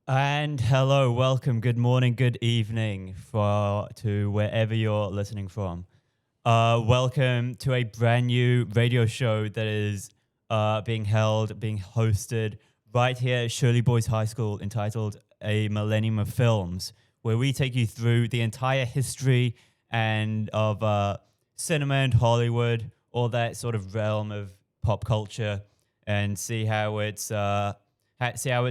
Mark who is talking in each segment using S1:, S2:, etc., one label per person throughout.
S1: And hello, welcome, good morning, good evening to wherever you're listening from. Welcome to a brand new radio show that is being hosted right here at Shirley Boys High School, entitled A Millennium of Films, where we take you through the entire history and of cinema and Hollywood, all that sort of realm of pop culture, and see how it's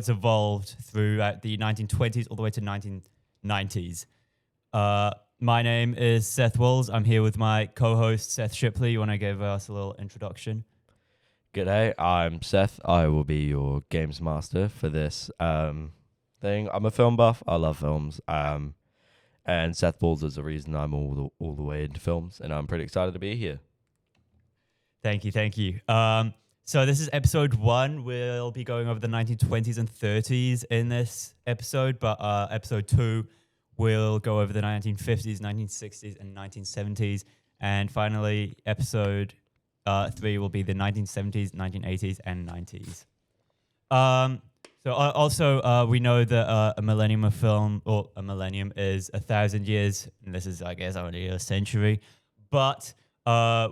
S1: evolved throughout the 1920s all the way to 1990s. My name is Seth Walls. I'm here with my co-host, Seth Shipley. You want to give us a little introduction?
S2: G'day, I'm Seth. I will be your games master for this thing. I'm a film buff. I love films. And Seth Balls is the reason I'm all the way into films, and I'm pretty excited to be here.
S1: Thank you. So this is episode 1. We'll be going over the 1920s and 30s in this episode, but episode 2 we'll go over the 1950s, 1960s, and 1970s, and finally episode 3 will be the 1970s, 1980s, and 90s. Also, we know that a millennium of film, or a millennium, is 1,000 years, and this is, I guess, only a century, but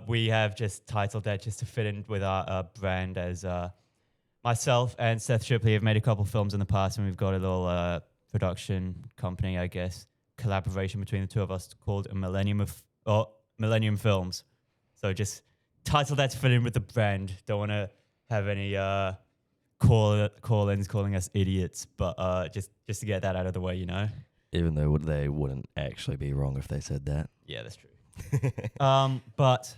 S1: we have just titled that just to fit in with our brand, as myself and Seth Shipley have made a couple films in the past, and we've got a little production company, I guess, collaboration between the two of us called Millennium Films. So just title that to fit in with the brand. Don't want to have any call-ins calling us idiots, but just to get that out of the way, you know.
S2: Even though they wouldn't actually be wrong if they said that.
S1: Yeah, that's true. But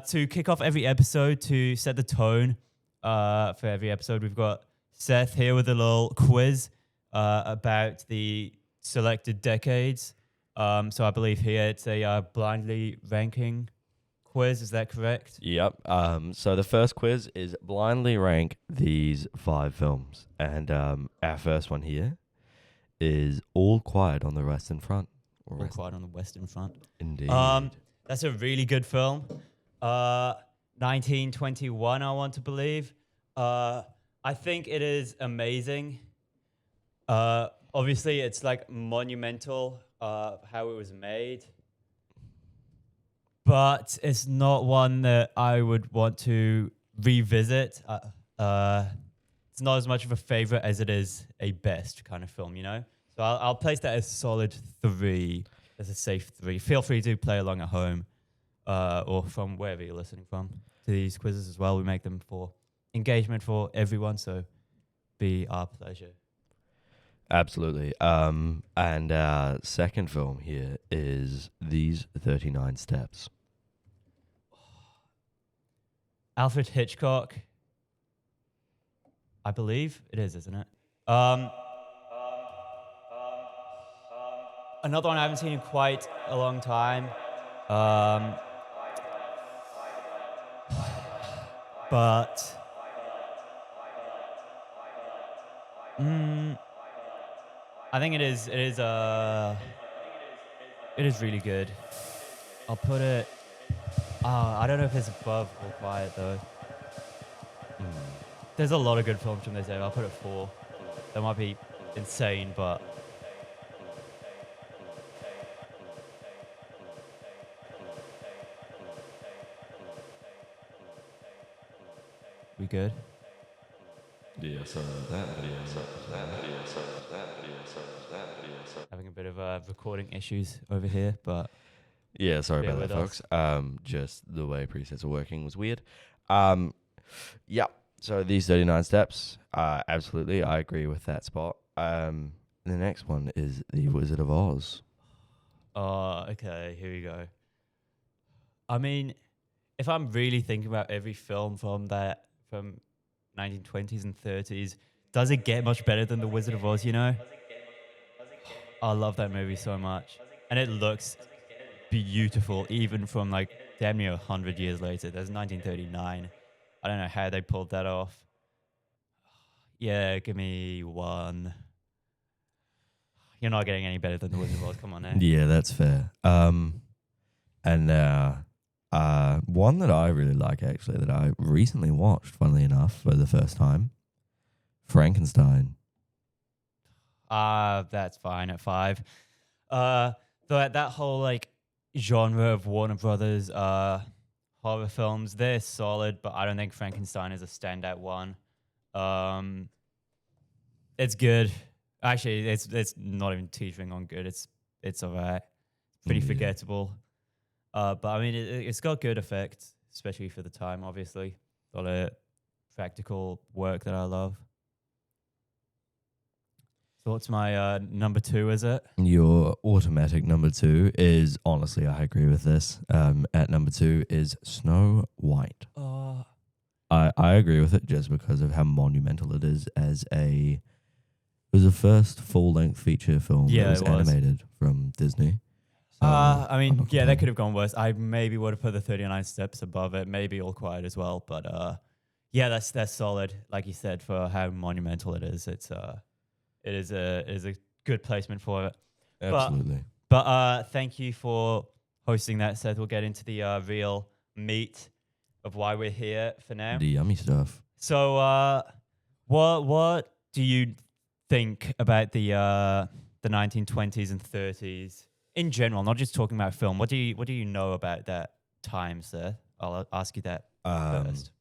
S1: to kick off every episode, to set the tone for every episode, we've got Seth here with a little quiz about the selected decades. So I believe here it's a blindly ranking quiz. Is that correct?
S2: Yep. So the first quiz is blindly rank these 5 films. And our first one here is All Quiet on the Western Front.
S1: All Quiet on the Western Front.
S2: Indeed.
S1: That's a really good film. 1921, I want to believe. I think it is amazing. Obviously, it's like monumental how it was made. But it's not one that I would want to revisit. It's not as much of a favorite as it is a best kind of film, you know? So I'll place that as solid 3, as a safe 3. Feel free to play along at home or from wherever you're listening from to these quizzes as well. We make them for engagement for everyone, so be our pleasure.
S2: Absolutely. And our second film here is These 39 Steps.
S1: Alfred Hitchcock. I believe it is, isn't it? Another one I haven't seen in quite a long time. But I think it is really good. I'll put it. I don't know if it's above All Quiet though. There's a lot of good films from this era. I'll put it 4. That might be insane, but we good? Having a bit of recording issues over here, but
S2: yeah, sorry about that, folks. Just the way presets are working was weird. Yeah. So These 39 Steps, absolutely, I agree with that spot. The next one is The Wizard of Oz.
S1: Okay, here we go. I mean, if I'm really thinking about every film from 1920s and 30s, does it get much better than The Wizard of Oz, you know? I love that movie so much. And it looks beautiful, even from like damn near 100 years later. That's 1939. I don't know how they pulled that off. Yeah, give me 1. You're not getting any better than The Wizard of Oz. Come on now.
S2: Yeah, that's fair. And one that I really like, actually, that I recently watched, funnily enough, for the first time, Frankenstein.
S1: That's fine at 5. Uh, that whole like genre of Warner Brothers horror films, they're solid, but I don't think Frankenstein is a standout one. Um, it's good. Actually, it's not even teetering on good. It's alright. Pretty
S2: Yeah.
S1: forgettable. But I mean, it's got good effects, especially for the time. Obviously, a lot of practical work that I love. So what's my number 2? Is it?
S2: Your automatic number 2 is, honestly, I agree with this. At number 2 is Snow White.
S1: Oh,
S2: I agree with it just because of how monumental it is as it was the first full-length feature film
S1: Yeah,
S2: that was
S1: it was.
S2: animated from Disney. So
S1: I
S2: I'm
S1: mean,
S2: not
S1: yeah, that
S2: complaining.
S1: could have gone worse. I maybe would have put the 39 Steps above it, maybe All Quiet as well. But yeah, that's solid. Like you said, for how monumental it is, it is a good placement for it.
S2: Absolutely.
S1: But thank you for hosting that, Seth. We'll get into the real meat of why we're here for now.
S2: The yummy stuff.
S1: So, what do you think about the 1920s and 30s in general? Not just talking about film. What do you know about that time, sir? I'll ask you that first.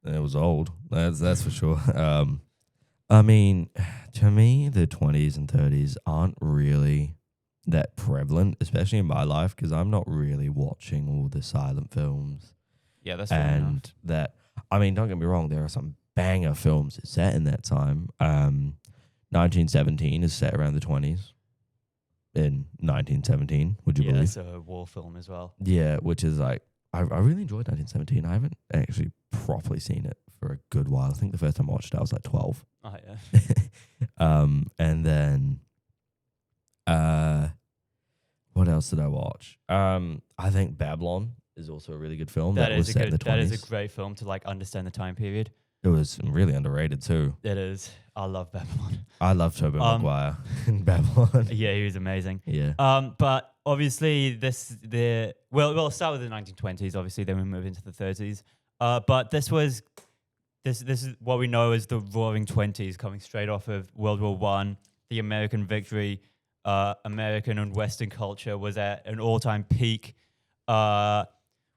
S2: It was old. That's for sure. I mean, to me, the 20s and 30s aren't really that prevalent, especially in my life, because I'm not really watching all the silent films.
S1: Yeah, that's fair enough.
S2: And that, I mean, don't get me wrong, there are some banger films set in that time. 1917 is set around the 20s. In 1917, would you
S1: Yeah,
S2: believe?
S1: it's a war film as well.
S2: Yeah, which is like, I really enjoyed 1917. I haven't actually properly seen it for a good while. I think the first time I watched it, I was like 12.
S1: Oh yeah.
S2: And then, what else did I watch? I think Babylon is also a really good film that was set in the 20s.
S1: That is a great film to like understand the time period.
S2: It was really underrated too.
S1: It is. I love Babylon.
S2: I love Tobey Maguire in Babylon.
S1: Yeah, he was amazing.
S2: Yeah.
S1: But obviously we'll start with the 1920s. Obviously, then we move into the 30s. But this is what we know as the Roaring Twenties, coming straight off of World War One. The American victory, American and Western culture was at an all-time peak.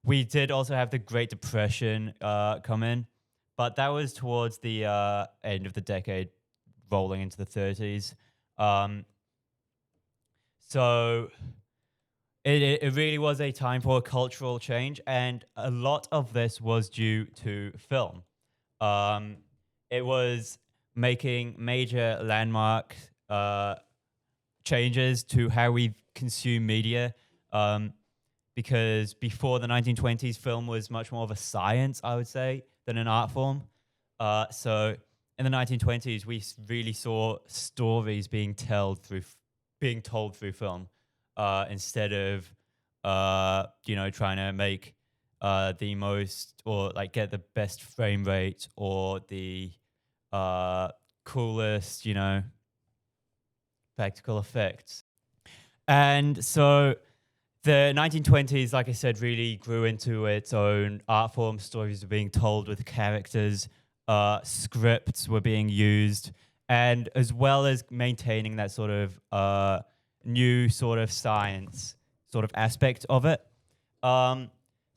S1: We did also have the Great Depression come in, but that was towards the end of the decade, rolling into the 30s. So it really was a time for a cultural change, and a lot of this was due to film. It was making major landmark changes to how we consume media. Because before the 1920s, film was much more of a science, I would say, than an art form. So in the 1920s, we really saw stories being told through film, instead of trying to make the most, or like get the best frame rate or the coolest, practical effects. And so the 1920s, like I said, really grew into its own art form. Stories were being told with characters, scripts were being used, and as well as maintaining that sort of new sort of science sort of aspect of it.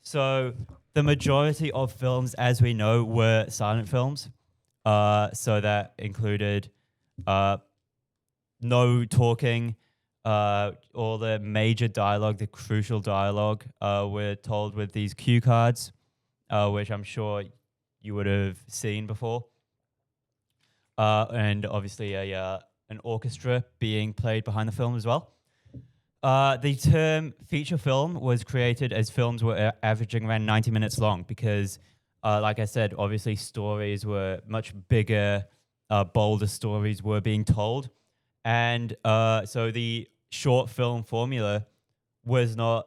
S1: So the majority of films, as we know, were silent films. So that included no talking. All the major dialogue, the crucial dialogue, were told with these cue cards, which I'm sure you would have seen before. And obviously an orchestra being played behind the film as well. The term feature film was created as films were averaging around 90 minutes long because, like I said, obviously stories were much bigger, bolder stories were being told. And so the short film formula was not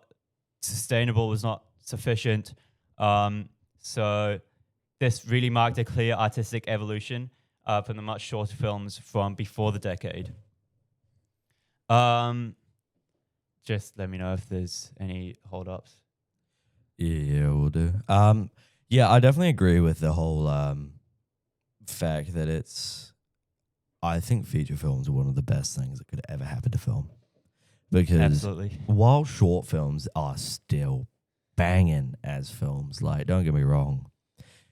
S1: sustainable, was not sufficient. So this really marked a clear artistic evolution from the much shorter films from before the decade. Just let me know if there's any hold-ups.
S2: Yeah, we'll do. Yeah, I definitely agree with the whole fact that it's I think feature films are one of the best things that could ever happen to film. Because
S1: Absolutely.
S2: while short films are still banging as films, like, don't get me wrong,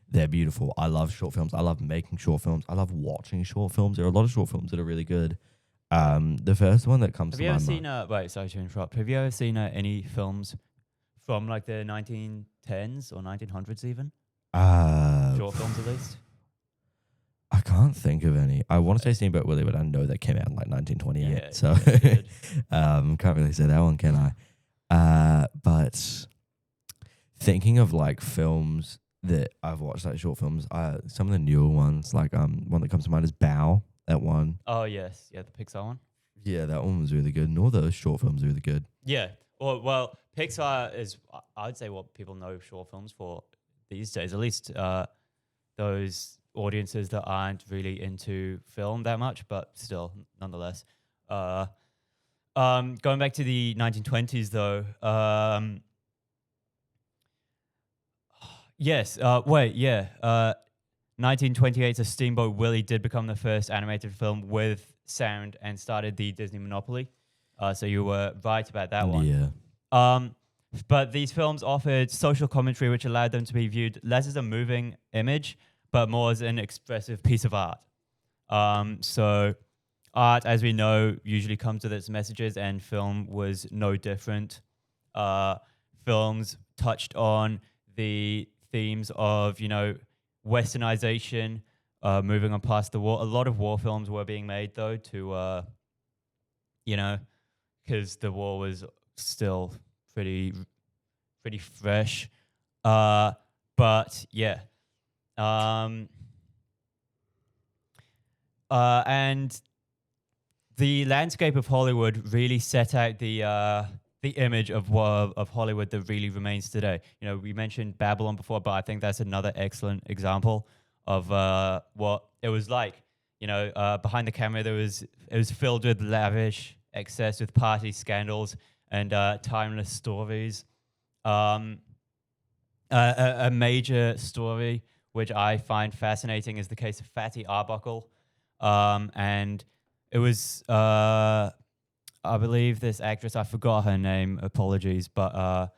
S2: they're beautiful. I love short films. I love making short films. I love watching short films. There are a lot of short films that are really good. The first one that comes
S1: Have
S2: to
S1: you
S2: my
S1: ever
S2: mind.
S1: seen? Wait, sorry to interrupt. Have you ever seen any films from like the 1910s or 1900s even? Short films, at least.
S2: I can't think of any. I want to say Steamboat Willie, but I know that came out in like 1928.
S1: Yeah,
S2: So
S1: yeah, good.
S2: can't really say that one, can I? But thinking of like films that I've watched, like short films, some of the newer ones, like one that comes to mind is Bow. That one.
S1: Oh yes, yeah, the Pixar one.
S2: Yeah, that one was really good. And all those short films are really good.
S1: Yeah. Well, Pixar is, I'd say, what people know short films for these days. At least those audiences that aren't really into film that much, but still, nonetheless. Going back to the 1920s, though. Yes. Wait. Yeah. 1928's Steamboat Willie did become the first animated film with sound and started the Disney monopoly. So you were right about that one.
S2: Yeah.
S1: But these films offered social commentary, which allowed them to be viewed less as a moving image, but more as an expressive piece of art. So art, as we know, usually comes with its messages, and film was no different. Films touched on the themes of, westernization, moving on past the war. A lot of war films were being made, though, to, because the war was still pretty fresh. But yeah. And the landscape of Hollywood really set out the image of Hollywood that really remains today. We mentioned Babylon before, but I think that's another excellent example of what it was like. Behind the camera, it was filled with lavish excess, with party scandals and timeless stories. A major story which I find fascinating is the case of Fatty Arbuckle, and it was I believe this actress, I forgot her name, apologies, but I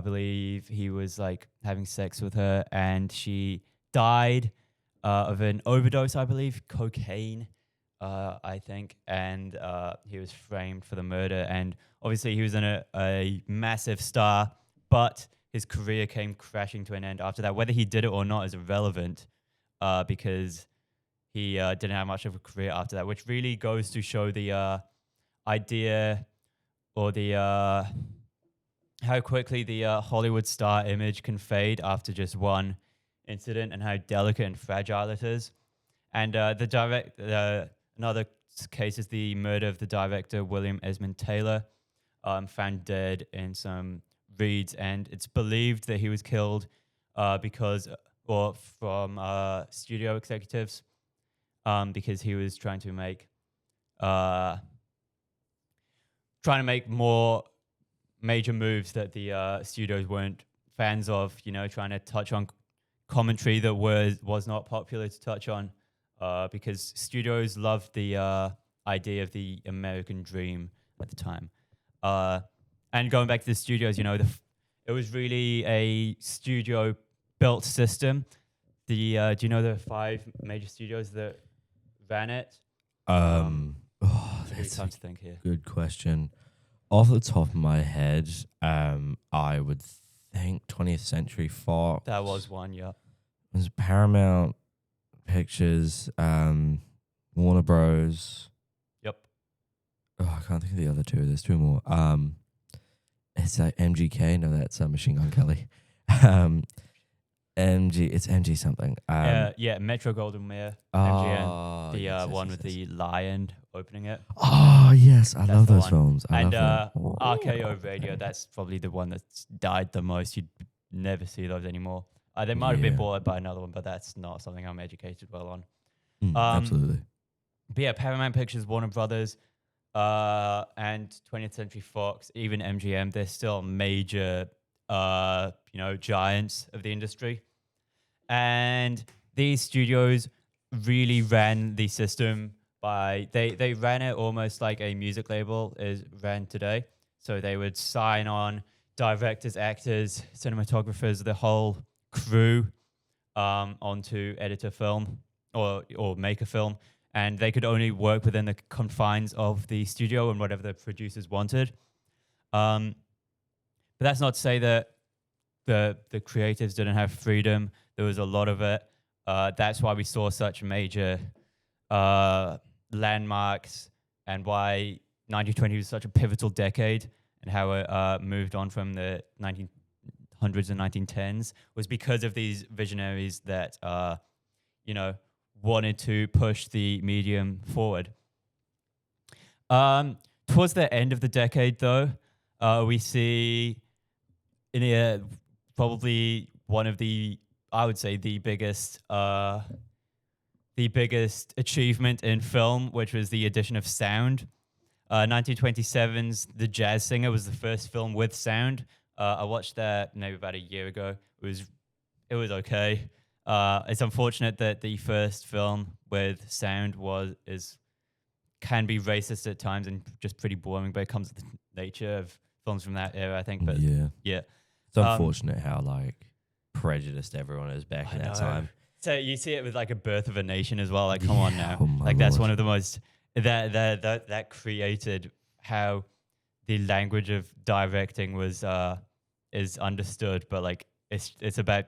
S1: believe he was like having sex with her and she died of an overdose, I believe, cocaine, I think, and he was framed for the murder. And obviously he was a massive star, but his career came crashing to an end after that. Whether he did it or not is irrelevant, because he didn't have much of a career after that, which really goes to show the idea or the how quickly the Hollywood star image can fade after just one incident, and how delicate and fragile it is. And another case is the murder of the director William Esmond Taylor, found dead in some reeds, and it's believed that he was killed from studio executives, because he was trying to make more major moves that the studios weren't fans of, trying to touch on commentary that was not popular to touch on, because studios loved the idea of the American dream at the time. And going back to the studios, it was really a studio-built system. Do you know the 5 major studios that ran it?
S2: That's
S1: Time to think here.
S2: good question. Off the top of my head, I would think 20th Century Fox.
S1: That was one, yeah.
S2: It was Paramount Pictures, Warner Bros.
S1: Yep.
S2: Oh, I can't think of the other 2. There's 2 more. It's like MGK. No, that's Machine Gun Kelly. It's MG something.
S1: Metro Goldwyn Mayer,
S2: MGN.
S1: MGN, the one with the lion opening it.
S2: Oh yes, I
S1: That's
S2: love
S1: the
S2: those
S1: one.
S2: films. I
S1: And
S2: love them.
S1: RKO Radio, that's probably the one that's died the most. You'd never see those anymore. They might have been
S2: Yeah.
S1: bought by another one, but that's not something I'm educated well on.
S2: Absolutely.
S1: But yeah, Paramount Pictures, Warner Brothers, and 20th Century Fox, even MGM, they're still major, giants of the industry. And these studios really ran the system they ran it almost like a music label is ran today. So they would sign on directors, actors, cinematographers, the whole crew onto edit a film or make a film, and they could only work within the confines of the studio and whatever the producers wanted. But that's not to say that the creatives didn't have freedom. There was a lot of it. That's why we saw such major landmarks and why 1920 was such a pivotal decade and how it moved on from the 1900s and 1910s was because of these visionaries that, wanted to push the medium forward. Towards the end of the decade, though, we see probably one of I would say the biggest achievement in film, which was the addition of sound. 1927's The Jazz Singer was the first film with sound. I watched that maybe about a year ago. It was okay. It's unfortunate that the first film with sound can be racist at times and just pretty boring, but it comes with the nature of films from that era, I think. But yeah.
S2: It's unfortunate how like prejudiced everyone is back in that time.
S1: So you see it with like A Birth of a Nation as well. Like, come on now.
S2: Oh my
S1: like that's
S2: Lord.
S1: one of the most that created how the language of directing is understood, but like it's about,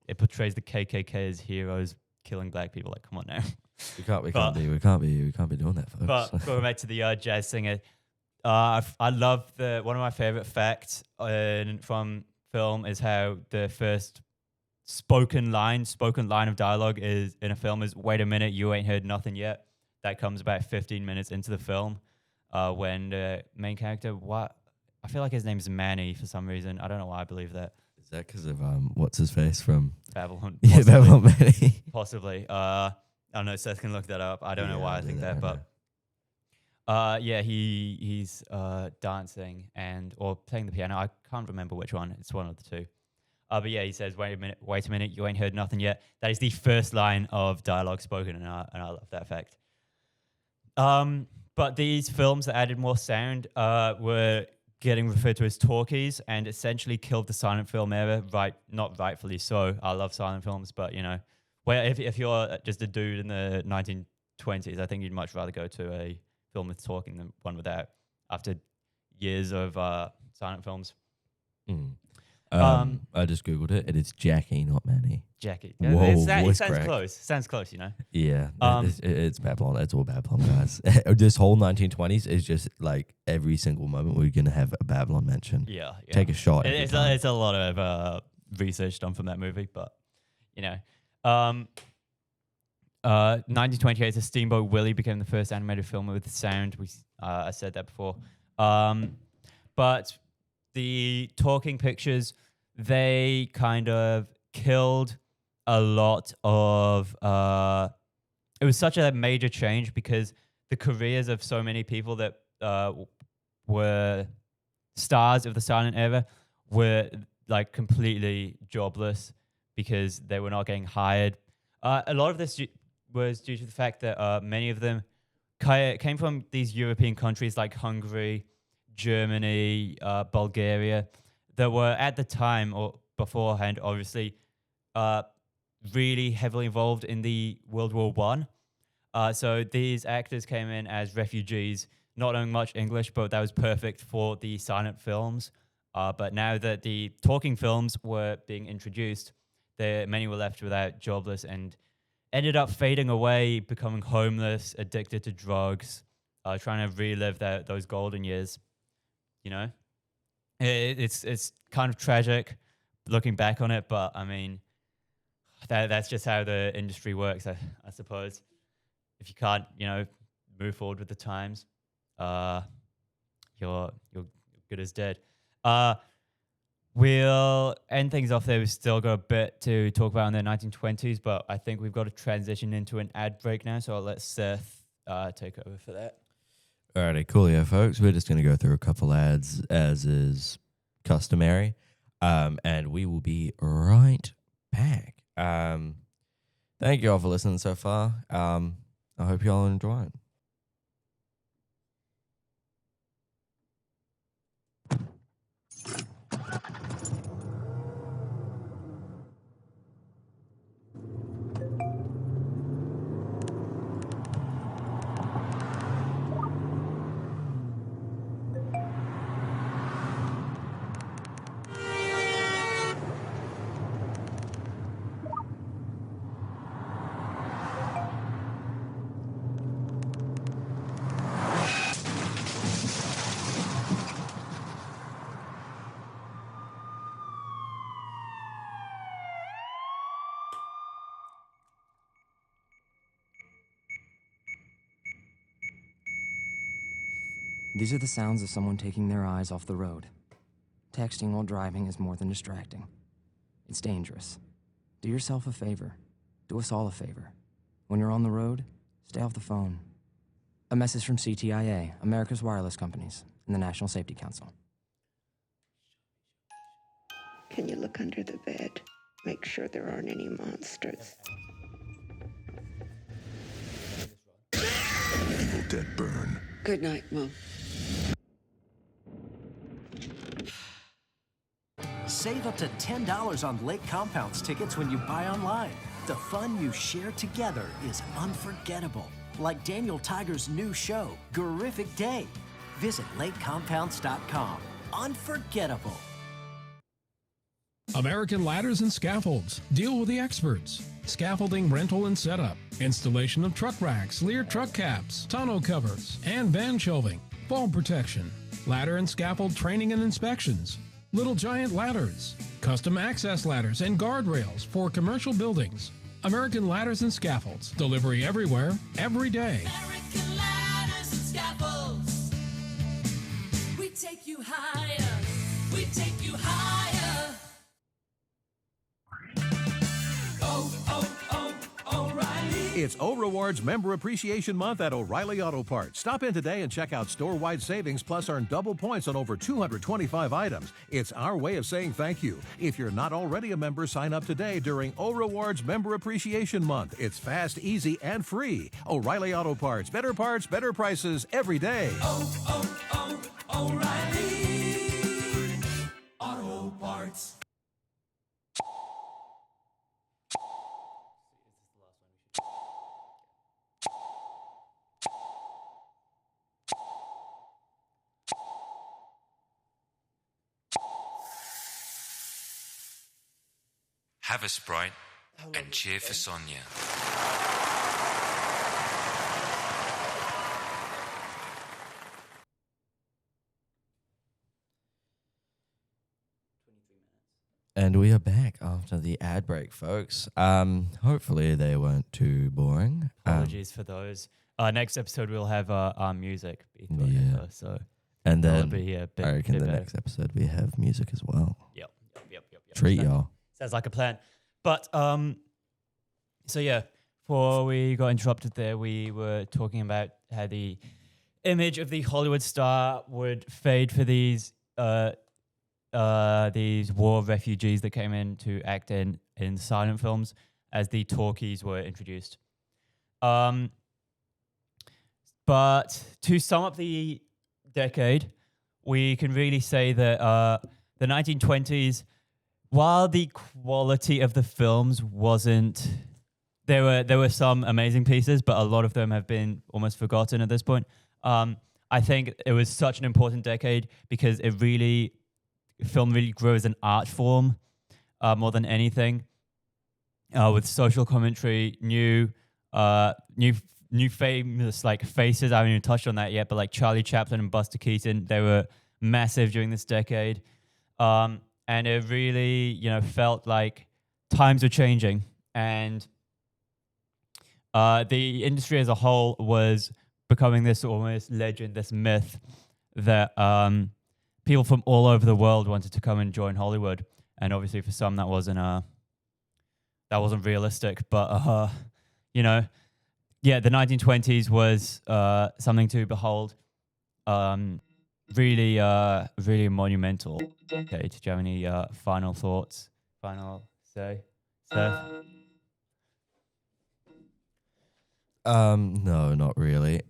S1: it portrays the KKK as heroes killing black people. Like, come on now.
S2: We can't be doing that, folks.
S1: But going back to the Jazz Singer, I love one of my favorite facts from film is how the first spoken line of dialogue is in a film is "Wait a minute, you ain't heard nothing yet." That comes about 15 minutes into the film, when the main character, I feel like his name is Manny for some reason. I don't know why I believe that.
S2: Is that because of what's his face from
S1: Babylon?
S2: Yeah, Babylon Manny.
S1: Possibly. I don't know. Seth can look that up. I don't know why I think that, but he's dancing or playing the piano. I can't remember which one. It's one of the two. But yeah, he says, wait a minute, you ain't heard nothing yet. That is the first line of dialogue spoken, and I love that fact. But these films that added more sound were getting referred to as talkies and essentially killed the silent film era, not rightfully so. I love silent films, but if you're just a dude in the 1920s, I think you'd much rather go to a film with talking than one without, after years of silent films.
S2: I just googled it. It is Jackie, not Manny.
S1: Jackie.
S2: Whoa,
S1: it sounds
S2: crack.
S1: close. Sounds close,
S2: Yeah, it's Babylon. It's all Babylon, guys. This whole 1920s is just like every single moment we're gonna have a Babylon mention.
S1: Yeah.
S2: Take a shot.
S1: It's a lot of research done from that movie, but 1928, the Steamboat Willie became the first animated film with sound. I said that before. But the talking pictures, they kind of killed a lot of... it was such a major change because the careers of so many people that were stars of the silent era were like completely jobless because they were not getting hired. A lot of this was due to the fact that many of them came from these European countries like Hungary, Germany, Bulgaria, that were at the time or beforehand, obviously, really heavily involved in the World War I. So these actors came in as refugees, not knowing much English, but that was perfect for the silent films. But now that the talking films were being introduced, many were left without, jobless, and ended up fading away, becoming homeless, addicted to drugs, trying to relive those golden years. It's kind of tragic looking back on it, but I mean, that's just how the industry works, I suppose. If you can't, move forward with the times, you're good as dead. We'll end things off there. We've still got a bit to talk about in the 1920s, but I think we've got to transition into an ad break now, so I'll let Seth take over for that.
S2: Alrighty, coolio, folks. We're just going to go through a couple ads, as is customary, and we will be right back. Thank you all for listening so far. I hope y'all enjoy it.
S3: These are the sounds of someone taking their eyes off the road. Texting while driving is more than distracting. It's dangerous. Do yourself a favor. Do us all a favor. When you're on the road, stay off the phone. A message from CTIA, America's wireless companies, and the National Safety Council.
S4: Can you look under the bed? Make sure there aren't any monsters.
S5: Evil Dead Burn.
S4: Good night, Mo.
S6: Save up to $10 on Lake Compounds tickets when you buy online. The fun you share together is unforgettable. Like Daniel Tiger's new show, Gorific Day. Visit lakecompounds.com. Unforgettable.
S7: American Ladders and Scaffolds. Deal with the experts. Scaffolding rental and setup. Installation of truck racks, Lear truck caps, tonneau covers, and van shelving. Fall protection. Ladder and scaffold training and inspections. Little Giant Ladders. Custom access ladders and guardrails for commercial buildings. American Ladders and Scaffolds. Delivery everywhere, every day.
S8: American Ladders and Scaffolds. We take you higher. We take you higher. O'Reilly.
S9: It's O-Rewards Member Appreciation Month at O'Reilly Auto Parts. Stop in today and check out store-wide savings, plus earn double points on over 225 items. It's our way of saying thank you. If you're not already a member, sign up today during O-Rewards Member Appreciation Month. It's fast, easy, and free. O'Reilly Auto Parts. Better prices every day.
S8: O'Reilly Auto Parts.
S10: Have a Sprite and cheer for Sonia.
S2: And we are back after the ad break, folks. Hopefully they weren't too boring.
S1: Apologies for those. Next episode we'll have our music be thrown in
S2: Yeah.
S1: though, so
S2: And
S1: that'll
S2: then
S1: be a bit,
S2: I reckon
S1: bit
S2: the
S1: better.
S2: next episode we have music as well.
S1: Yep.
S2: Treat
S1: Sounds-
S2: y'all.
S1: Sounds like a plan. But so yeah, before we got interrupted there, we were talking about how the image of the Hollywood star would fade for these war refugees that came in to act in silent films as the talkies were introduced. But to sum up the decade, we can really say that the 1920s, while the quality of the films wasn't, there were some amazing pieces, but a lot of them have been almost forgotten at this point. I think it was such an important decade because film really grew as an art form more than anything, with social commentary, new famous like faces. I haven't even touched on that yet, but like Charlie Chaplin and Buster Keaton, they were massive during this decade. And it really, felt like times were changing, and the industry as a whole was becoming this almost legend, this myth that people from all over the world wanted to come and join Hollywood. And obviously, for some, that wasn't realistic. But the 1920s was something to behold. Really monumental. Okay, did you have any final thoughts? Final say, Seth?
S2: No, not really.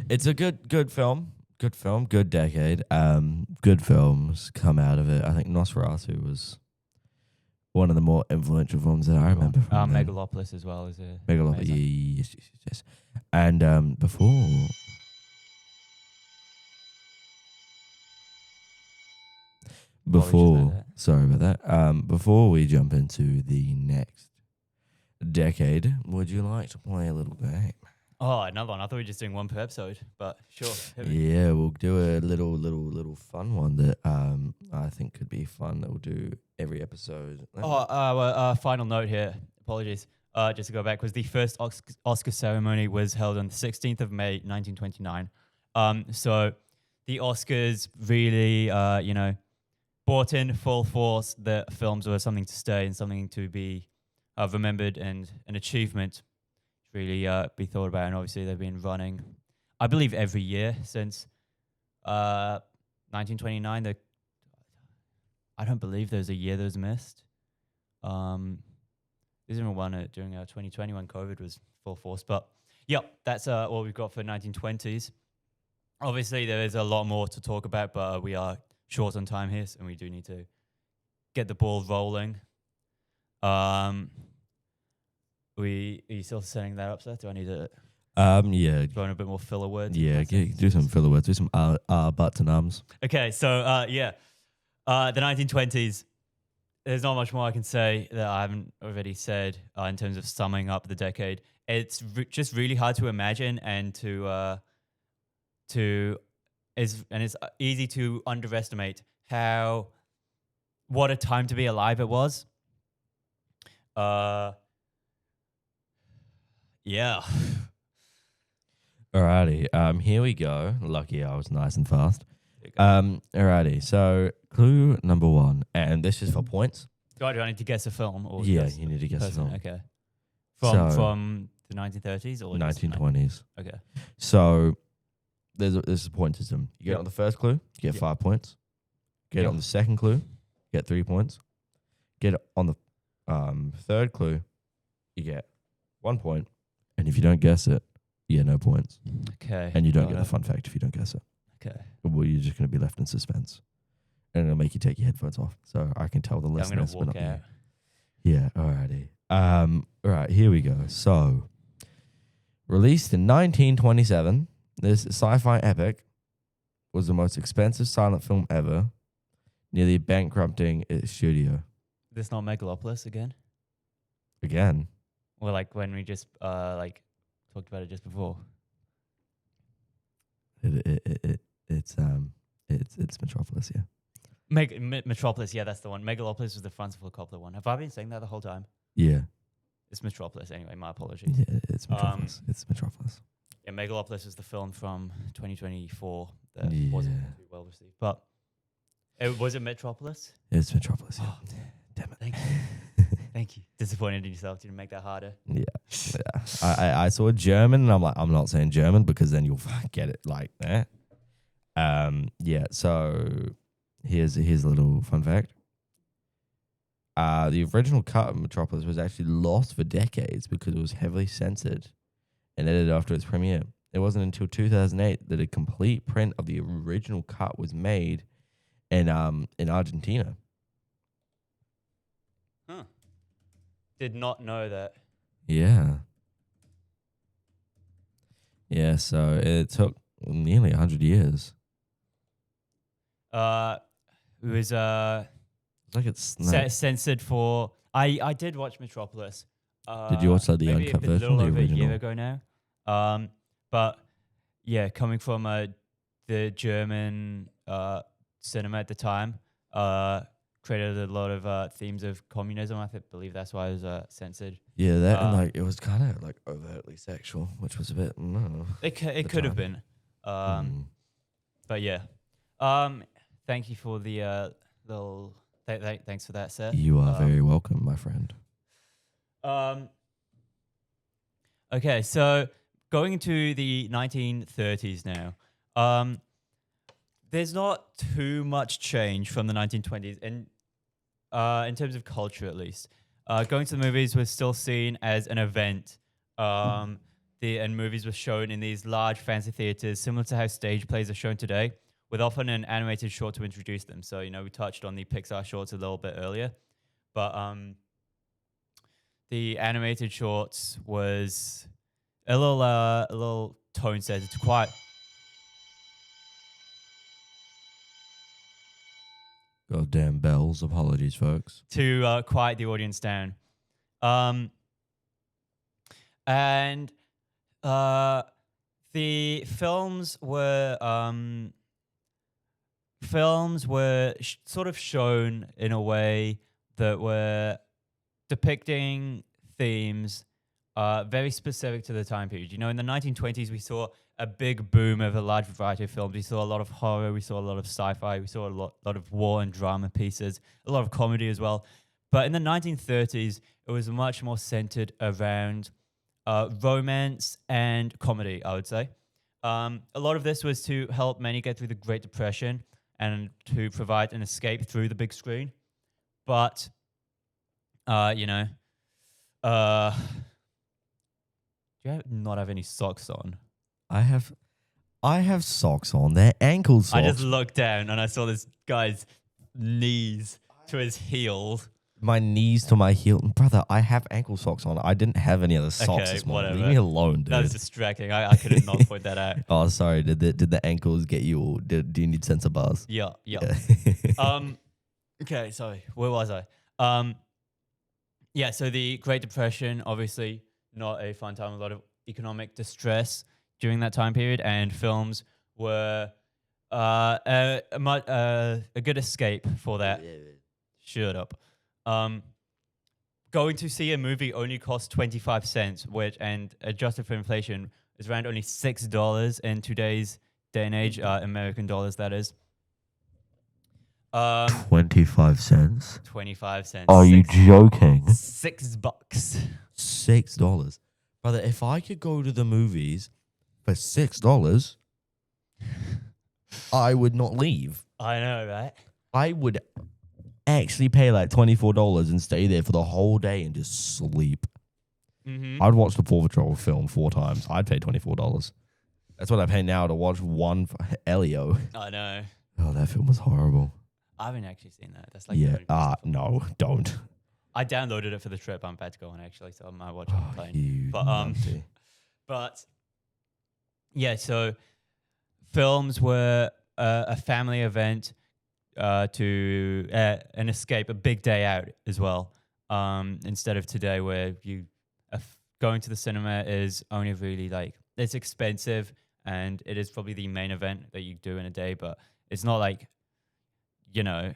S2: It's a good film. Good film, good decade. Good films come out of it. I think Nosferatu was one of the more influential films that I remember from then.
S1: Megalopolis as well is a
S2: Megalopolis,
S1: amazing.
S2: yes. And before... Sorry about that. Before we jump into the next decade, would you like to play a little game?
S1: Oh, another one. I thought we were just doing one per episode, but sure. hit me.
S2: Yeah, we'll do a little fun one that I think could be fun that we'll do every episode.
S1: Final note here. Apologies. Just to go back, was the first Oscar ceremony was held on the 16th of May, 1929. So the Oscars really, brought in full force that films were something to stay and something to be remembered and an achievement to really be thought about. And obviously they've been running, I believe, every year since 1929. I don't believe there's a year that was missed. There's even one during 2020 when COVID was full force. But yep, that's what we've got for 1920s. Obviously, there is a lot more to talk about, but we are short on time here, and we do need to get the ball rolling. Are you still setting that up, Seth? Do I need to
S2: yeah.
S1: throw in a bit more filler words?
S2: Yeah, do some filler words, do some buts and ums.
S1: Okay, so the 1920s. There's not much more I can say that I haven't already said in terms of summing up the decade. It's just really hard to imagine and it's easy to underestimate what a time to be alive it was. Yeah.
S2: Alrighty. Here we go. Lucky I was nice and fast. Alrighty. So clue number 1, and this is for points.
S1: Do I need to guess a film? Or
S2: Yeah, you need to guess a
S1: person?
S2: film.
S1: Okay.
S2: From
S1: the 1930s or
S2: 1920s.
S1: Okay.
S2: So there's a point system. You get on the first clue, you get 5 points. Get on the second clue, you get 3 points. Get on the third clue, you get 1 point. And if you don't guess it, you get no points.
S1: Okay.
S2: And you don't get a fun fact if you don't guess it.
S1: Okay.
S2: Well, you're just going to be left in suspense. And it'll make you take your headphones off. So I can tell the listeners.
S1: I'm going to walk out.
S2: Yeah, alrighty. Right, here we go. So, released in 1927, this sci-fi epic was the most expensive silent film ever, nearly bankrupting its studio.
S1: This not Megalopolis again?
S2: Again?
S1: Or like when we just talked about it just before?
S2: It's Metropolis, yeah.
S1: Metropolis, yeah, that's the one. Megalopolis was the Francis Ford Coppola one. Have I been saying that the whole time?
S2: Yeah.
S1: It's Metropolis anyway, my apologies.
S2: Yeah, it's Metropolis. It's Metropolis.
S1: Yeah, Megalopolis is the film from 2024 that wasn't too well received. But was it Metropolis?
S2: It's Metropolis, yeah.
S1: Oh,
S2: damn it.
S1: Thank you. Thank you. Disappointed in yourself. Didn't make that harder.
S2: Yeah. I saw German and I'm like, I'm not saying German because then you'll get it like that. Yeah, so here's a little fun fact. The original cut of Metropolis was actually lost for decades because it was heavily censored and edited after its premiere. It wasn't until 2008 that a complete print of the original cut was made in Argentina.
S1: Huh. Did not know that.
S2: Yeah. Yeah, so it took nearly 100 years.
S1: It was
S2: Like it's
S1: censored for. I did watch Metropolis.
S2: Did you watch like the
S1: maybe
S2: uncut
S1: a
S2: version,
S1: little
S2: the
S1: over
S2: original?
S1: a year ago now. But yeah, coming from the German cinema at the time, created a lot of themes of communism. I believe that's why it was censored.
S2: Yeah, that and like it was kind of like overtly sexual, which was a bit.
S1: It could have been. But yeah. Thank you for the little. Thanks for that, Seth.
S2: You are very welcome, my friend.
S1: Okay, so going into the 1930s now. There's not too much change from the 1920s, in terms of culture at least. Going to the movies was still seen as an event. and movies were shown in these large fancy theaters, similar to how stage plays are shown today, with often an animated short to introduce them. So, we touched on the Pixar shorts a little bit earlier, but the animated shorts was a little tone set. It's quite.
S2: Goddamn bells. Apologies, folks.
S1: To quiet the audience down. And the films were sort of shown in a way that were depicting themes very specific to the time period. In the 1920s, we saw a big boom of a large variety of films. We saw a lot of horror, we saw a lot of sci-fi, we saw a lot of war and drama pieces, a lot of comedy as well. But in the 1930s, it was much more centered around romance and comedy, I would say. A lot of this was to help many get through the Great Depression and to provide an escape through the big screen. But, do you not have any socks on?
S2: I have socks on. They're ankle socks.
S1: I just looked down and I saw this guy's knees to his heels.
S2: My knees to my heel. Brother, I have ankle socks on. I didn't have any other socks this morning.
S1: Whatever.
S2: Leave me alone, dude.
S1: That was distracting. I couldn't not point that out.
S2: Oh, sorry. Did the ankles get you? Or do you need sensor bars?
S1: Yeah. Okay, sorry. Where was I? So the Great Depression, obviously not a fun time. A lot of economic distress during that time period, and films were a good escape for that. Shut up. Going to see a movie only costs 25 cents, which, and adjusted for inflation, is around only $6 in today's day and age, American dollars, that is.
S2: 25 cents?
S1: 25 cents.
S2: Are you joking?
S1: $6.
S2: $6. Brother, if I could go to the movies for $6, I would not leave.
S1: I know, right?
S2: I would actually pay like $24 and stay there for the whole day and just sleep.
S1: Mm-hmm.
S2: I'd watch the Paw Patrol film 4 times. I'd pay $24. That's what I pay now to watch one for Elio.
S1: I know.
S2: Oh, that film was horrible.
S1: I haven't actually seen that. That's like
S2: no, don't.
S1: I downloaded it for the trip I'm about to go on, actually, so I might watch it on the plane. But yeah, so films were a family event to an escape, a big day out as well. Instead of today, where going to the cinema is only really it's expensive and it is probably the main event that you do in a day, but it's not like the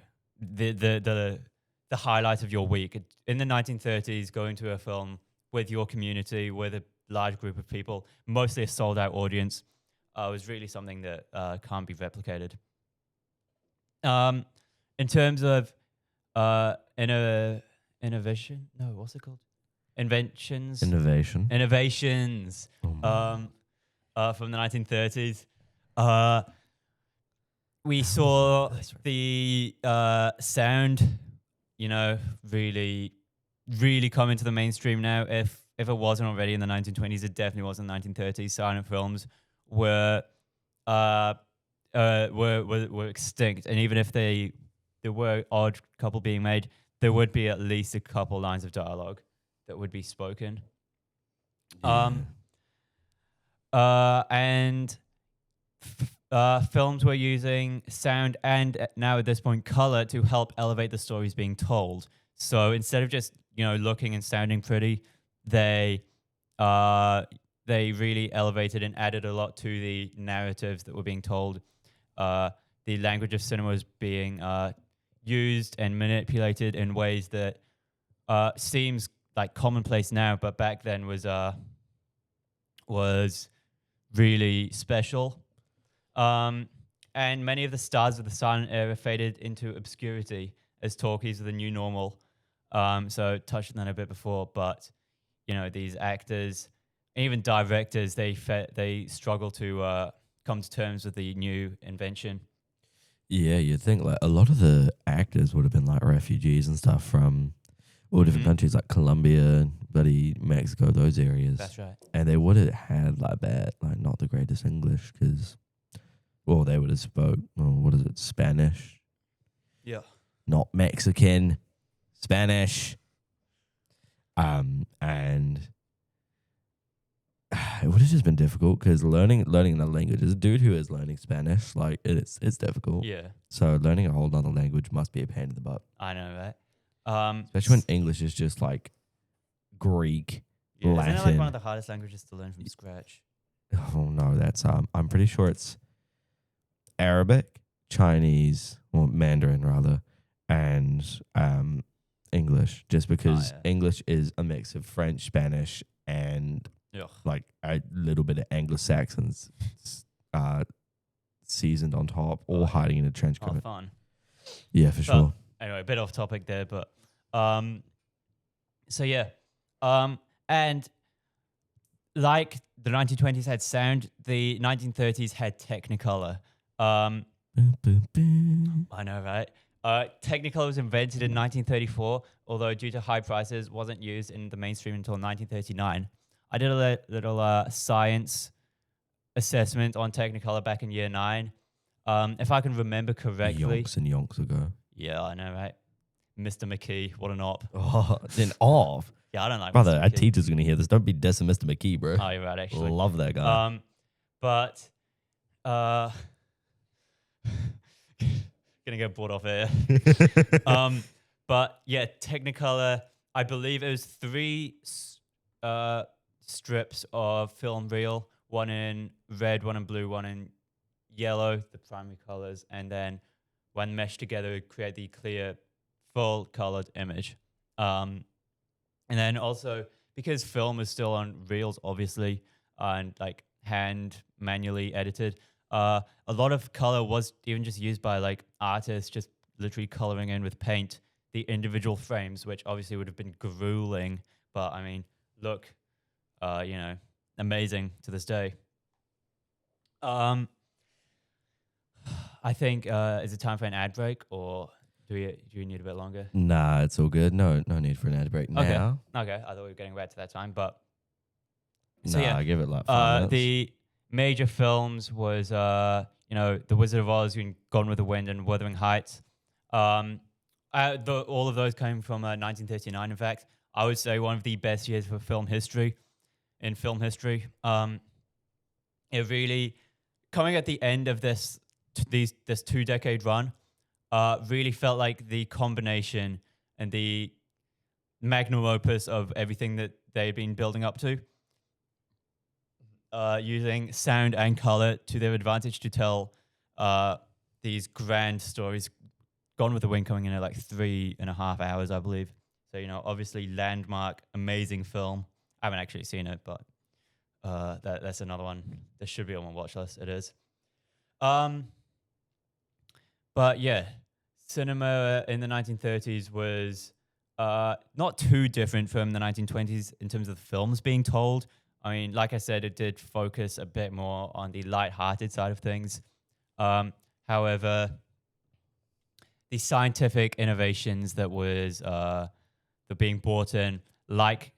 S1: highlight of your week. In the 1930s, going to a film with your community, with a large group of people, mostly a sold-out audience, was really something that can't be replicated. In terms of innovation, no, what's it called? Inventions. Innovations. From the 1930s. We saw the sound, really, really come into the mainstream now. If it wasn't already in the 1920s, it definitely was in the 1930s. Silent films were extinct, and even if there were odd couple being made, there would be at least a couple lines of dialogue that would be spoken.
S2: Yeah.
S1: And films were using sound and now at this point color to help elevate the stories being told. So instead of just looking and sounding pretty, they really elevated and added a lot to the narratives that were being told. The language of cinema was being used and manipulated in ways that seems like commonplace now, but back then was really special. And many of the stars of the silent era faded into obscurity as talkies of the new normal. So touched on that a bit before, but these actors, and even directors, they struggle to come to terms with the new invention.
S2: Yeah, you'd think a lot of the actors would have been refugees and stuff from all different countries like Colombia, bloody Mexico, those areas.
S1: That's right.
S2: And they would have had like not the greatest English because, well, they would have spoke, Spanish,
S1: Yeah.
S2: not Mexican, Spanish. And it would have just been difficult because learning another language, as a dude who is learning Spanish, like it's difficult.
S1: Yeah.
S2: So learning a whole other language must be a pain in the butt.
S1: I know, right?
S2: Especially when English is just like Greek,
S1: yeah,
S2: Latin.
S1: isn't it like one of the hardest languages to learn from scratch?
S2: Oh no, that's I'm pretty sure it's Arabic, Chinese, or Mandarin rather, and English. Just because English is a mix of French, Spanish, and like a little bit of Anglo-Saxons seasoned on top, or hiding in a trench coat.
S1: Oh, fun.
S2: Yeah, for sure.
S1: Anyway, a bit off topic there, but so yeah, and like the 1920s had sound, the 1930s had Technicolor. I know, right? Technicolor was invented in 1934, although due to high prices, wasn't used in the mainstream until 1939. I did a little science assessment on Technicolor back in year 9. If I can remember correctly.
S2: Yonks and yonks ago.
S1: Yeah, I know, right? Mr. McKee, what an op.
S2: Oh, an op?
S1: Yeah, I don't like
S2: Brother,
S1: Mr.
S2: our
S1: McKee.
S2: teacher's going to hear this. Don't be dissing Mr. McKee, bro.
S1: Oh, you're right, actually.
S2: Love that guy.
S1: But, gonna get bored off here. But yeah, Technicolor, I believe it was 3 strips of film reel, one in red, one in blue, one in yellow, the primary colors, and then when meshed together, it create the clear, full colored image. And then also, because film is still on reels, obviously, and like hand manually edited, a lot of color was even just used by like artists, just literally coloring in with paint the individual frames, which obviously would have been grueling, but I mean, look, amazing to this day. I think is it time for an ad break, or do you need a bit longer?
S2: Nah, it's all good. No need for an ad break now.
S1: Okay. I thought we were getting back to that time, but
S2: So yeah, give it like 5 minutes.
S1: The major films was The Wizard of Oz, Gone with the Wind, and Wuthering Heights. All of those came from 1939. In fact, I would say one of the best years for film history. It really, coming at the end of this 2-decade run, really felt like the combination and the magnum opus of everything that they'd been building up to, using sound and color to their advantage to tell these grand stories. Gone with the Wind coming in at like 3.5 hours, I believe. So, obviously landmark, amazing film. I haven't actually seen it, but that's another one that should be on my watch list. It is. But yeah, cinema in the 1930s was not too different from the 1920s in terms of the films being told. I mean, like I said, it did focus a bit more on the light-hearted side of things. However, the scientific innovations that was being brought in, like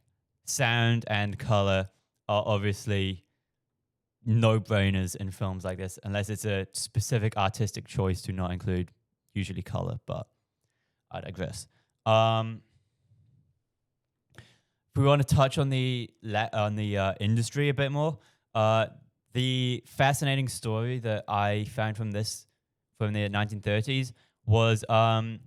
S1: sound and color, are obviously no-brainers in films like this, unless it's a specific artistic choice to not include usually color, but I digress. If we want to touch on the industry a bit more, the fascinating story that I found from the 1930s was when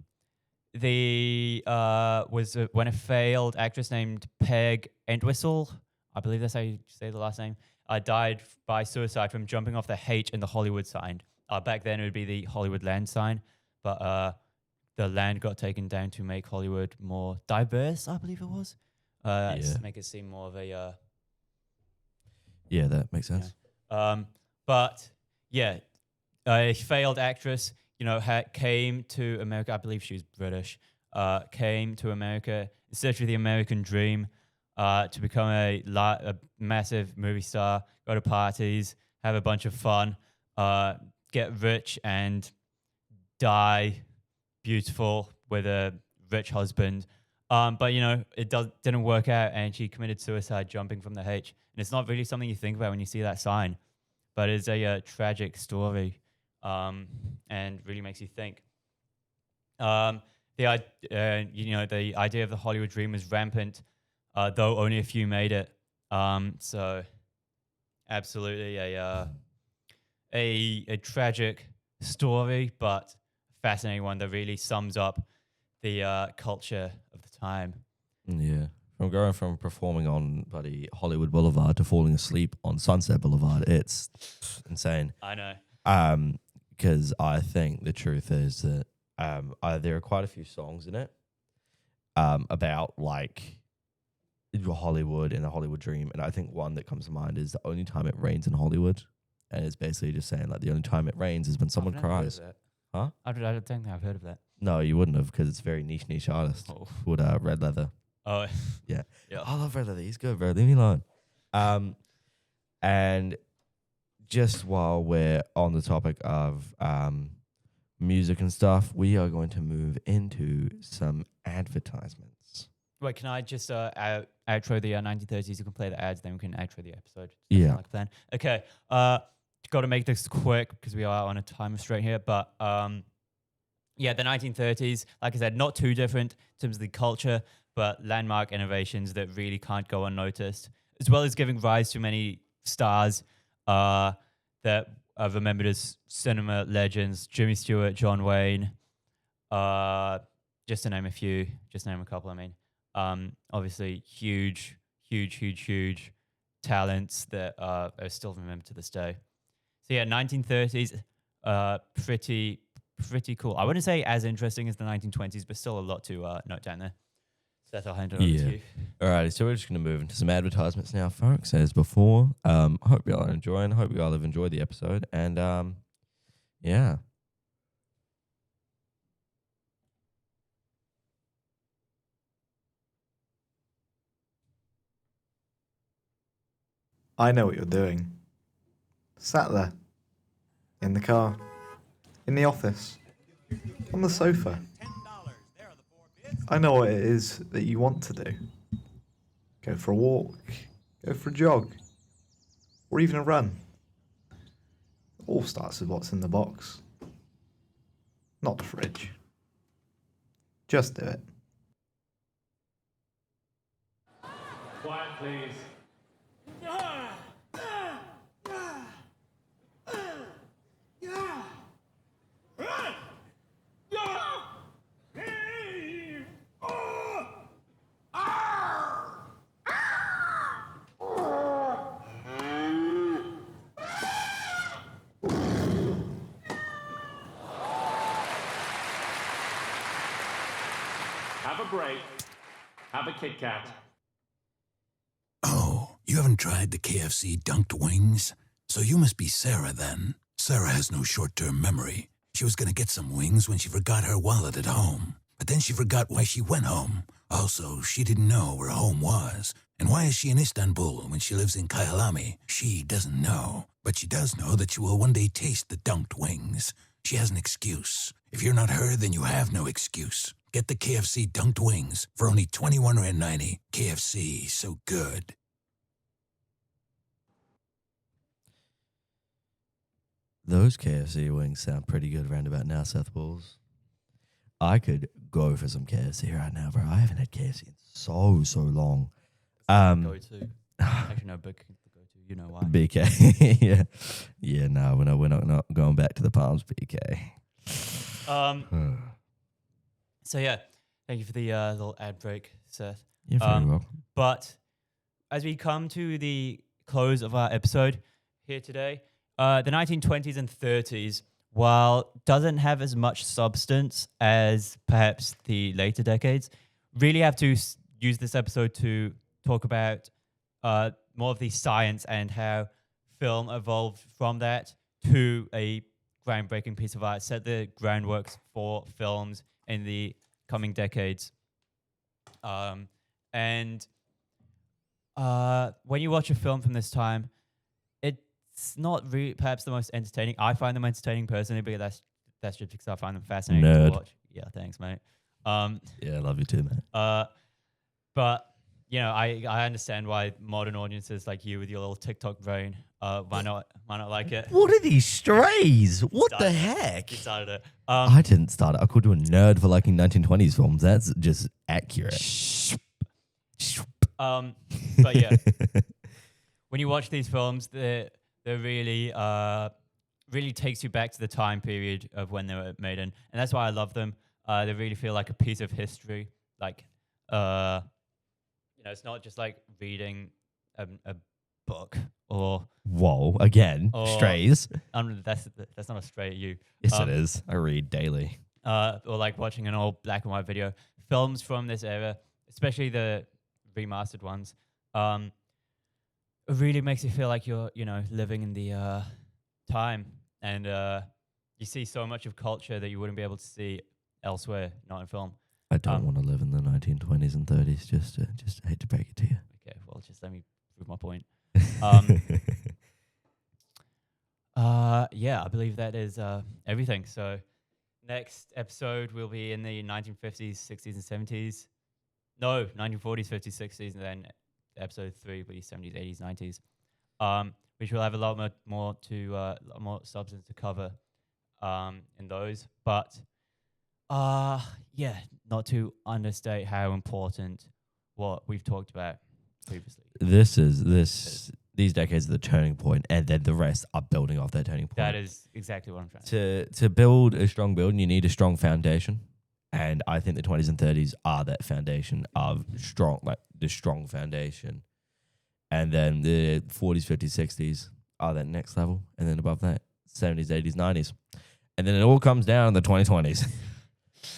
S1: a failed actress named Peg Entwistle, I believe that's how you say the last name, died by suicide from jumping off the H in the Hollywood sign. Back then it would be the Hollywood land sign, but the land got taken down to make Hollywood more diverse, I believe it was. To make it seem more of a...
S2: yeah, that makes sense.
S1: But yeah, a failed actress, came to America. I believe she was British. Came to America in search of the American dream, to become a massive movie star, go to parties, have a bunch of fun, get rich, and die beautiful with a rich husband. But it didn't work out, and she committed suicide jumping from the H. And it's not really something you think about when you see that sign, but it's a tragic story, and really makes you think. The idea of the Hollywood dream was rampant, though only a few made it. So absolutely a tragic story, but fascinating one that really sums up the culture of the time.
S2: Yeah. From going from performing on bloody Hollywood Boulevard to falling asleep on Sunset Boulevard, it's insane.
S1: I know.
S2: Because I think the truth is that there are quite a few songs in it about like Hollywood and the Hollywood dream, and I think one that comes to mind is The Only Time It Rains in Hollywood, and it's basically just saying like the only time it rains is when someone cries. Huh?
S1: I don't think I've heard of that.
S2: No, you wouldn't have, because it's a very niche artist.
S1: Oh.
S2: Called Red Leather.
S1: Oh,
S2: Yeah.
S1: yeah.
S2: I love Red Leather. He's good, bro. Leave me alone. And just while we're on the topic of music and stuff, we are going to move into some advertisements.
S1: Wait, can I just outro the 1930s? You can play the ads, then we can outro the episode.
S2: Yeah.
S1: Like plan. Okay. Got to make this quick because we are on a time restraint here. But yeah, the 1930s, like I said, not too different in terms of the culture, but landmark innovations that really can't go unnoticed, as well as giving rise to many stars that are remembered as cinema legends: Jimmy Stewart, John Wayne, just to name a few, just to name a couple. I mean, obviously huge talents that are still remembered to this day. So yeah, 1930s, pretty cool. I wouldn't say as interesting as the 1920s, but still a lot to note down there. Seth, I'll hand it over to you.
S2: Alrighty, so we're just going to move into some advertisements now, folks, as before. Hope you all are enjoying. Hope you all have enjoyed the episode. And, yeah.
S5: I know what you're doing. Sat there. In the car. In the office. On the sofa. I know what it is that you want to do. Go for a walk. Go for a jog. Or even a run. It all starts with what's in the box. Not the fridge. Just do it.
S11: Quiet, please. Have a break. Have a Kit Kat.
S12: Oh, you haven't tried the KFC dunked wings? So you must be Sarah then. Sarah has no short-term memory. She was gonna get some wings when she forgot her wallet at home. But then she forgot why she went home. Also, she didn't know where home was. And why is she in Istanbul when she lives in Kyalami? She doesn't know. But she does know that she will one day taste the dunked wings. She has an excuse. If you're not her, then you have no excuse. Get the KFC dunked wings for only $21.90. KFC, so good.
S2: Those KFC wings sound pretty good round about now, Seth Bulls. I could go for some KFC right now, bro. I haven't had KFC in so long.
S1: Go-to. Actually, no, but the go-to. You know why?
S2: BK. Yeah. No, we're not going back to the Palms, BK.
S1: So yeah, thank you for the little ad break, Seth.
S2: You're very welcome.
S1: But as we come to the close of our episode here today, the 1920s and 30s, while doesn't have as much substance as perhaps the later decades, really have to use this episode to talk about more of the science and how film evolved from that to a groundbreaking piece of art, set the groundwork for films in the coming decades. And when you watch a film from this time, it's not really perhaps the most entertaining. I find them entertaining personally, but that's just because I find them fascinating to watch. Yeah, thanks, mate.
S2: Yeah, I love you too, man.
S1: But I understand why modern audiences like you with your little TikTok brain might not like it.
S2: What are these strays? What the
S1: Started it.
S2: heck?
S1: You started it.
S2: I didn't start it. I called you a nerd for liking 1920s films. That's just accurate.
S1: But yeah, when you watch these films, they're really really takes you back to the time period of when they were made in, and that's why I love them. They really feel like a piece of history. Like, it's not just like reading a book or
S2: Whoa, again, strays.
S1: That's not a stray at you.
S2: Yes, it is. I read daily.
S1: Or like watching an old black and white video. Films from this era, especially the remastered ones, it really makes you feel like you're, living in the time, and you see so much of culture that you wouldn't be able to see elsewhere, not in film.
S2: I don't want to live in the 1920s and 30s. Just hate to break it to you.
S1: Okay, well, just let me prove my point. Yeah, I believe that is everything. So next episode will be in the 1950s, 60s, and 70s. No, 1940s, 50s, 60s, and then episode 3 will be 70s, 80s, 90s. Which will have a lot more substance to cover in those. But not to understate how important what we've talked about previously.
S2: These decades are the turning point, and then the rest are building off that turning point.
S1: That is exactly what I'm trying to say.
S2: To build a strong building, you need a strong foundation. And I think the 20s and 30s are that foundation of the strong foundation. And then the 40s, 50s, 60s are that next level. And then above that, 70s, 80s, 90s. And then it all comes down in the 2020s.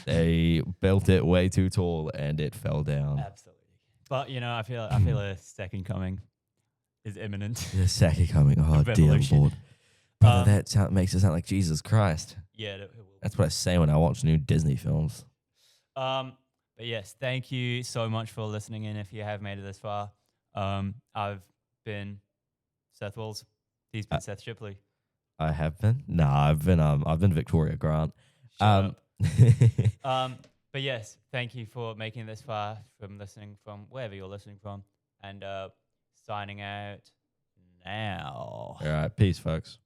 S2: They built it way too tall and it fell down.
S1: Absolutely. But, I feel a second coming is imminent.
S2: The second coming. Oh, dear Lord. Brother, that makes it sound like Jesus Christ.
S1: Yeah, it will.
S2: That's what I say when I watch new Disney films.
S1: But yes, thank you so much for listening in if you have made it this far. I've been Seth Walls. He's been Seth Shipley.
S2: I have been? Nah, I've been Victoria Grant.
S1: But yes, thank you for making it this far, from listening from wherever you're listening from, and signing out now.
S2: All right, peace, folks.